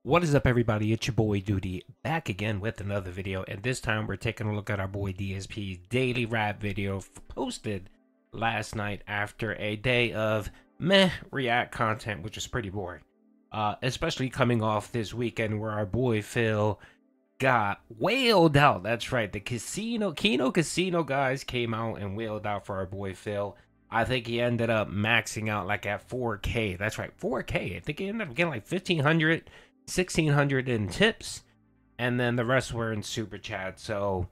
What is up, everybody? It's your boy Duty back again with another video, and this time we're taking a look at our boy DSP's daily rap video posted last night after a day of meh React content, which is pretty boring. Especially coming off this weekend where our boy Phil got wailed out. That's right, the Kino Casino guys came out and wailed out for our boy Phil. I think he ended up maxing out like at 4K. That's right, 4K. I think he ended up getting like 1,500. 1,600 in tips, and then the rest were in super chat. So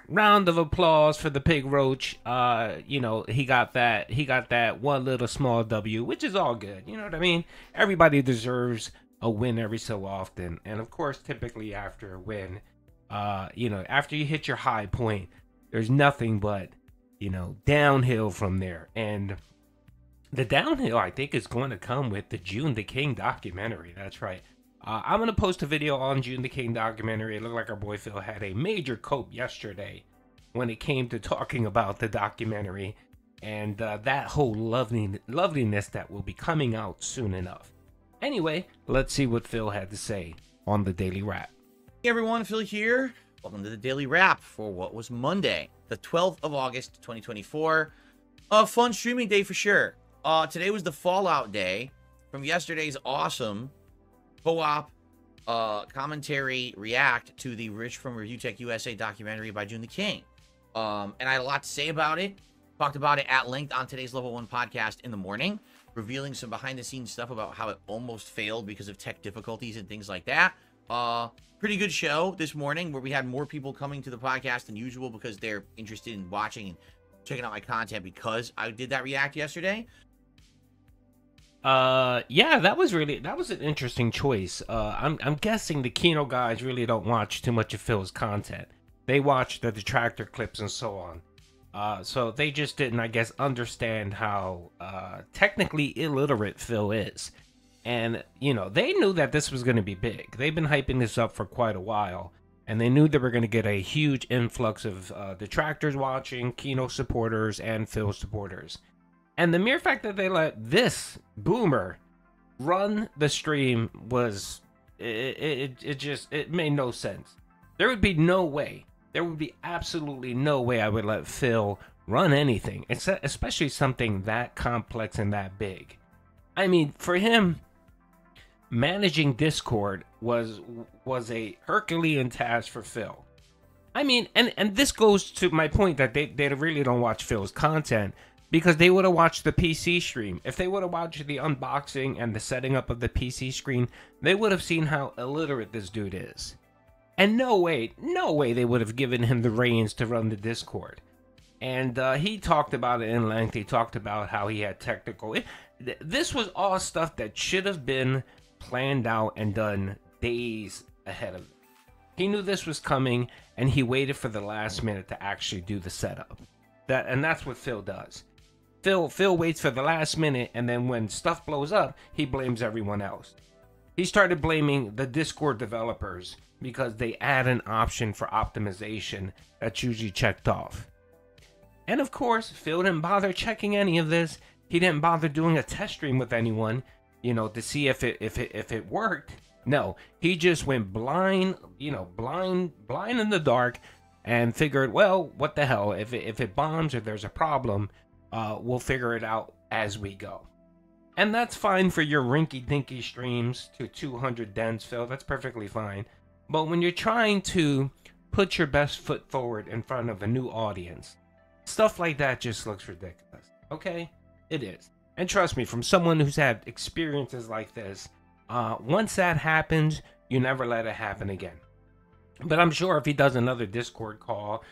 round of applause for the pig roach. He got that one little small W, which is all good. You know what I mean? Everybody deserves a win every so often, and of course, typically after a win, after you hit your high point, there's nothing but downhill from there. And the downhill, I think, is going to come with the June the King documentary. That's right. I'm going to post a video on June the King documentary. It looked like our boy Phil had a major cope yesterday when it came to talking about the documentary and that whole loveliness that will be coming out soon enough. Anyway, let's see what Phil had to say on the Daily Wrap. Hey everyone, Phil here. Welcome to the Daily Wrap for what was Monday, the 12th of August, 2024. A fun streaming day for sure. Today was the Fallout day from yesterday's awesome co-op commentary react to the Rich from Review Tech USA documentary by June the King. And I had a lot to say about it. Talked about it at length on today's Level 1 podcast in the morning, revealing some behind-the-scenes stuff about how it almost failed because of tech difficulties and things like that. Pretty good show this morning where we had more people coming to the podcast than usual because they're interested in watching and checking out my content because I did that react yesterday. Yeah, that was an interesting choice. I'm guessing the Kino guys really don't watch too much of Phil's content. They watch the detractor clips and so on. So they just didn't, I guess, understand how technically illiterate Phil is. And they knew that this was going to be big. They've been hyping this up for quite a while, and they knew they were going to get a huge influx of detractors watching, Kino supporters, and Phil supporters. And the mere fact that they let this boomer run the stream was, it made no sense. There would be no way, there would be absolutely no way I would let Phil run anything, especially something that complex and that big. I mean, for him, managing Discord was a Herculean task for Phil. I mean, and this goes to my point that they really don't watch Phil's content, because they would have watched the PC stream. If they would have watched the unboxing and the setting up of the PC screen, they would have seen how illiterate this dude is. And no way they would have given him the reins to run the Discord. And he talked about it in length. He talked about how he had technical... This was all stuff that should have been planned out and done days ahead of it. He knew this was coming, and he waited for the last minute to actually do the setup. And that's what Phil does. Phil waits for the last minute, and then when stuff blows up, he blames everyone else. He started blaming the Discord developers because they add an option for optimization that's usually checked off. And of course, Phil didn't bother checking any of this. He didn't bother doing a test stream with anyone, to see if it worked. No, he just went blind in the dark, and figured, well, what the hell? If it bombs or there's a problem, we'll figure it out as we go. And that's fine for your rinky-dinky streams to 200 dens, Phil. That's perfectly fine. But when you're trying to put your best foot forward in front of a new audience, stuff like that just looks ridiculous. Okay? It is. And trust me, from someone who's had experiences like this, once that happens, you never let it happen again. But I'm sure if he does another Discord call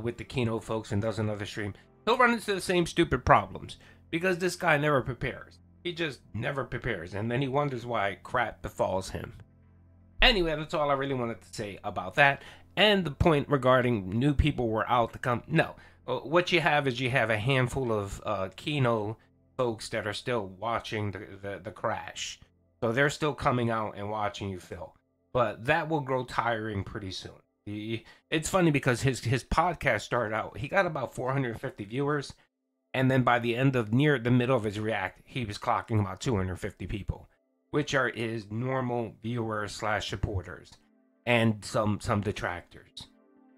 with the Kino folks and does another stream, he'll run into the same stupid problems, because this guy never prepares. He just never prepares, and then he wonders why crap befalls him. Anyway, that's all I really wanted to say about that. And the point regarding new people were out to come. No, what you have is you have a handful of Kino folks that are still watching the crash. So they're still coming out and watching you, Phil. But that will grow tiring pretty soon. It's funny because his podcast started out, he got about 450 viewers, and then by the end of near the middle of his react, he was clocking about 250 people, which are his normal viewers slash supporters, and some detractors.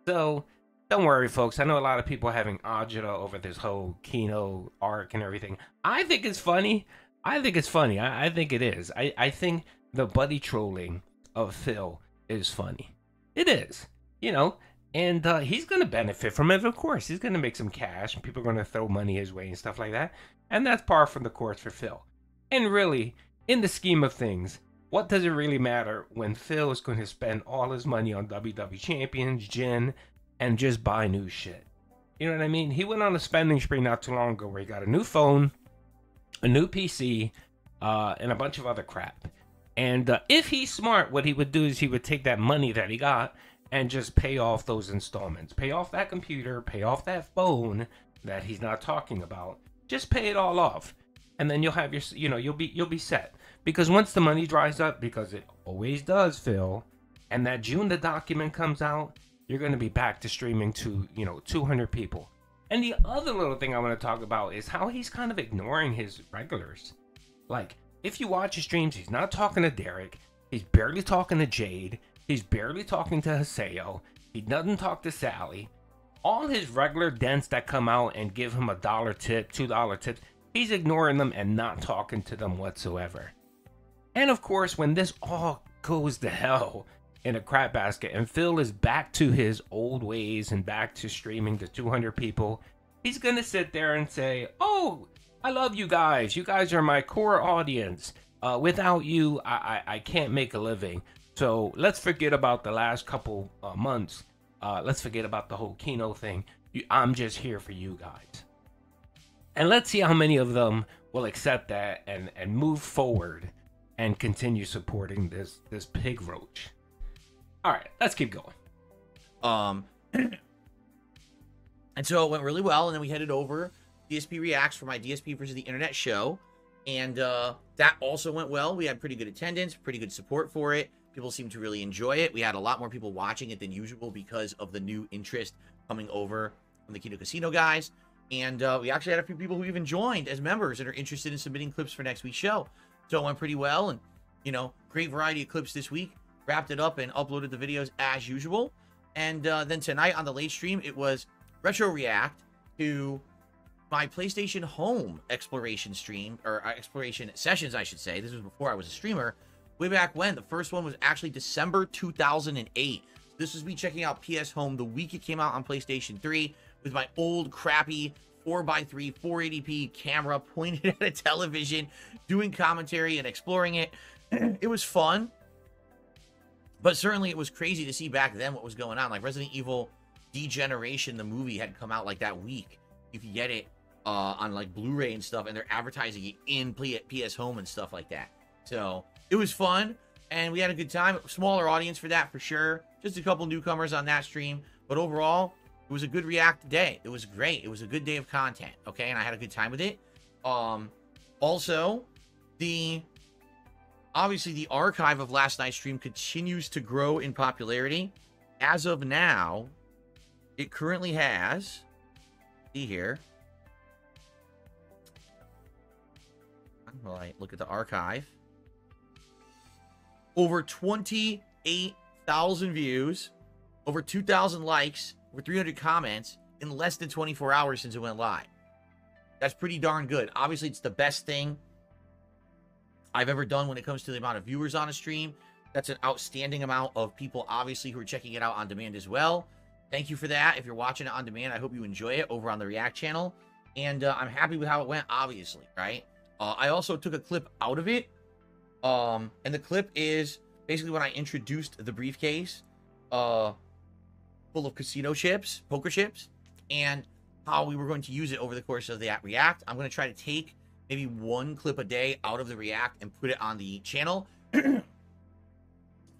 So don't worry, folks. I know a lot of people are having agita over this whole Kino arc and everything. I think it's funny. I think it's funny. I think it is. I think the buddy trolling of Phil is funny. It is, you know, and he's going to benefit from it, of course. He's going to make some cash, and people are going to throw money his way and stuff like that. And that's par from the course for Phil. And really, in the scheme of things, what does it really matter when Phil is going to spend all his money on WWE Champions, Jin, and just buy new shit? You know what I mean? He went on a spending spree not too long ago where he got a new phone, a new PC, and a bunch of other crap. And if he's smart, what he would do is he would take that money that he got and just pay off those installments. Pay off that computer, pay off that phone that he's not talking about. Just pay it all off. And then you'll have your, you'll be set. Because once the money dries up, because it always does, Phil, and that June the document comes out, you're going to be back to streaming to, 200 people. And the other little thing I want to talk about is how he's kind of ignoring his regulars. Like, if you watch his streams, he's not talking to Derek. He's barely talking to Jade. He's barely talking to Haseo. He doesn't talk to Sally. All his regular dents that come out and give him $1 tip, $2 tips, he's ignoring them and not talking to them whatsoever. And of course, when this all goes to hell in a crap basket and Phil is back to his old ways and back to streaming to 200 people, he's going to sit there and say, oh, I love you guys. You guys are my core audience. Without you, I can't make a living. So let's forget about the last couple months. Let's forget about the whole Kino thing. I'm just here for you guys. And let's see how many of them will accept that and move forward and continue supporting this pig roach. All right, let's keep going. And so it went really well, and then we headed over DSP Reacts for my DSP versus the Internet show, and that also went well. We had pretty good attendance, pretty good support for it. People seemed to really enjoy it. We had a lot more people watching it than usual because of the new interest coming over from the Kino Casino guys. And we actually had a few people who even joined as members and are interested in submitting clips for next week's show. So it went pretty well, and, great variety of clips this week. Wrapped it up and uploaded the videos as usual. And then tonight on the late stream, it was Retro React to my PlayStation Home exploration stream, or exploration sessions, I should say. This was before I was a streamer. Way back when. The first one was actually December 2008. This was me checking out PS Home the week it came out on PlayStation 3 with my old crappy 4x3 480p camera pointed at a television, doing commentary and exploring it. It was fun, but certainly it was crazy to see back then what was going on. Like Resident Evil Degeneration, the movie, had come out like that week. You could get it on like Blu-ray and stuff, and they're advertising it in PS Home and stuff like that. So it was fun, and we had a good time. Smaller audience for that, for sure. Just a couple newcomers on that stream. But overall, it was a good React day. It was great. It was a good day of content, okay? And I had a good time with it. Also, obviously, the archive of last night's stream continues to grow in popularity. As of now, it currently has, see here, while I look at the archive, over 28,000 views, over 2,000 likes, over 300 comments in less than 24 hours since it went live. That's pretty darn good. Obviously, it's the best thing I've ever done when it comes to the amount of viewers on a stream. That's an outstanding amount of people, obviously, who are checking it out on demand as well. Thank you for that. If you're watching it on demand, I hope you enjoy it over on the React channel. And I'm happy with how it went, obviously, right? I also took a clip out of it. And the clip is basically when I introduced the briefcase full of casino chips, poker chips, and how we were going to use it over the course of the React. I'm going to try to take maybe one clip a day out of the React and put it on the channel. For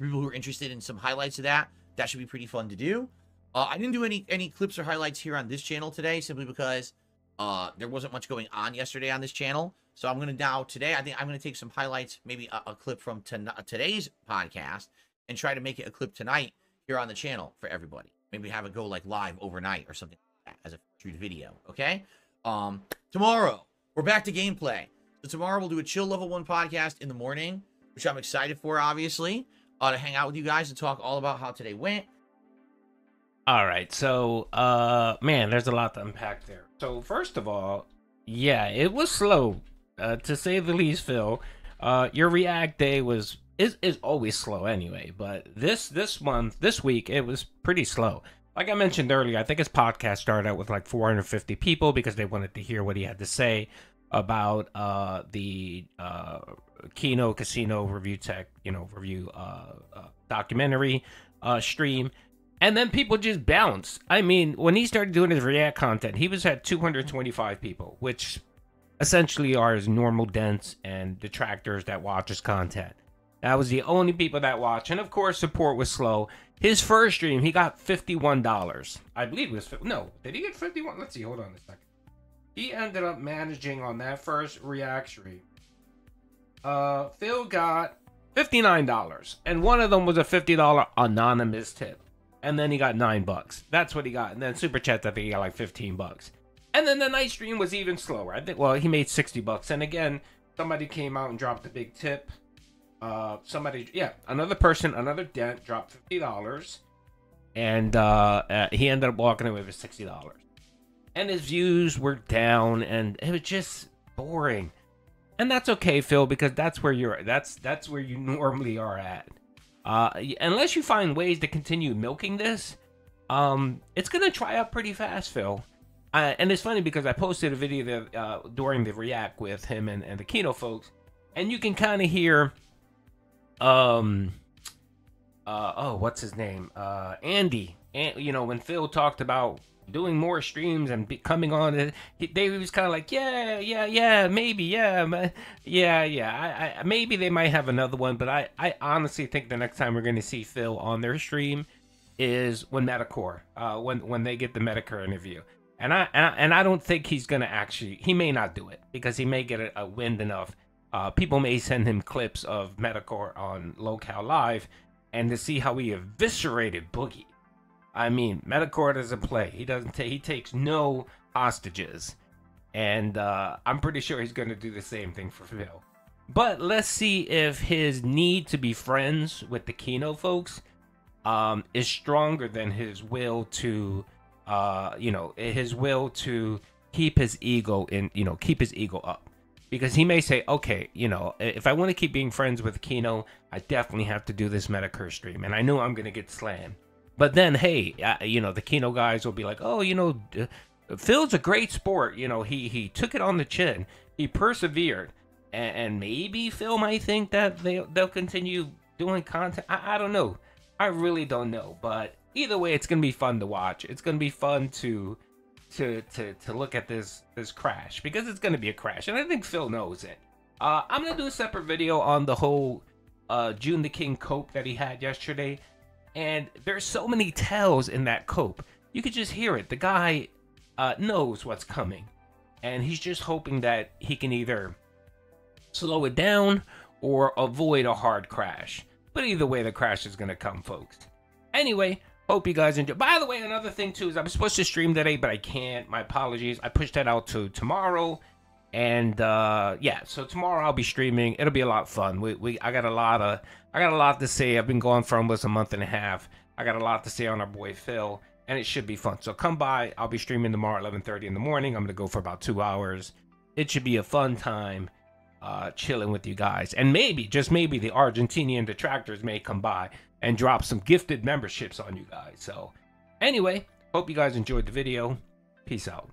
people who are interested in some highlights of that, that should be pretty fun to do. I didn't do any clips or highlights here on this channel today, simply because there wasn't much going on yesterday on this channel. So I'm going to now, today, I think I'm going to take some highlights, maybe a clip from today's podcast, and try to make it a clip tonight here on the channel for everybody. Maybe have it go like live overnight or something like that as a featured video, okay? Tomorrow, we're back to gameplay. So tomorrow we'll do a chill level 1 podcast in the morning. which I'm excited for, obviously, to hang out with you guys and talk all about how today went. All right, so man, there's a lot to unpack there. So first of all, yeah, it was slow, to say the least, Phil. Your React day is always slow anyway, but this week it was pretty slow. Like I mentioned earlier, I think his podcast started out with like 450 people because they wanted to hear what he had to say about the Kino Casino review documentary stream. And then people just bounced. I mean, when he started doing his React content, he was at 225 people, which essentially are his normal dents and detractors that watch his content. That was the only people that watch. And of course, support was slow. His first stream, he got $51. I believe it was... No, did he get 51? Let's see, hold on a second. He ended up managing on that first React stream. Phil got $59. And one of them was a $50 anonymous tip. And then he got $9. That's what he got. And then Super Chats, I think he got like $15. And then the night stream was even slower. I think, well, he made $60. And again, somebody came out and dropped a big tip. Another dent dropped $50. And he ended up walking away with $60. And his views were down, and it was just boring. And that's okay, Phil, because that's where you're that's where you normally are at. Unless you find ways to continue milking this, it's gonna dry up pretty fast, Phil. And it's funny because I posted a video during the React with him and the Kino folks, and you can kind of hear, what's his name? Andy. And you know, when Phil talked about doing more streams and coming on it, they was kind of like, maybe, maybe they might have another one, but I honestly think the next time we're going to see Phil on their stream is when Metacore, when they get the Metacore interview, and I don't think he's going to actually, he may not do it because he may get a wind enough. People may send him clips of Metacore on Local Live, and to see how he eviscerated Boogie. I mean, Metacore doesn't play. He takes no hostages. And I'm pretty sure he's going to do the same thing for Phil. But let's see if his need to be friends with the Kino folks is stronger than his will to, keep his ego up. Because he may say, okay, if I want to keep being friends with Kino, I definitely have to do this Metacore stream. And I know I'm going to get slammed. But then, hey, the Kino guys will be like, oh, Phil's a great sport. He took it on the chin. He persevered. And maybe Phil might think that they'll continue doing content. I don't know. I really don't know. But either way, it's going to be fun to watch. It's going to be fun to look at this crash. Because it's going to be a crash. And I think Phil knows it. I'm going to do a separate video on the whole June the King cope that he had yesterday. And there's so many tells in that cope. You could just hear it. The guy knows what's coming. And he's just hoping that he can either slow it down or avoid a hard crash. But either way, the crash is going to come, folks. Anyway, hope you guys enjoy. By the way, another thing, too, is I was supposed to stream today, but I can't. My apologies. I pushed that out to tomorrow. And so tomorrow I'll be streaming. It'll be a lot of fun. I got a lot to say. I've been gone for almost a month and a half. I got a lot to say on our boy Phil, and it should be fun. So come by. I'll be streaming tomorrow at 11:30 in the morning. I'm gonna go for about 2 hours. It should be a fun time, chilling with you guys. And maybe, just maybe, the Argentinian detractors may come by and drop some gifted memberships on you guys. So anyway, hope you guys enjoyed the video. Peace out.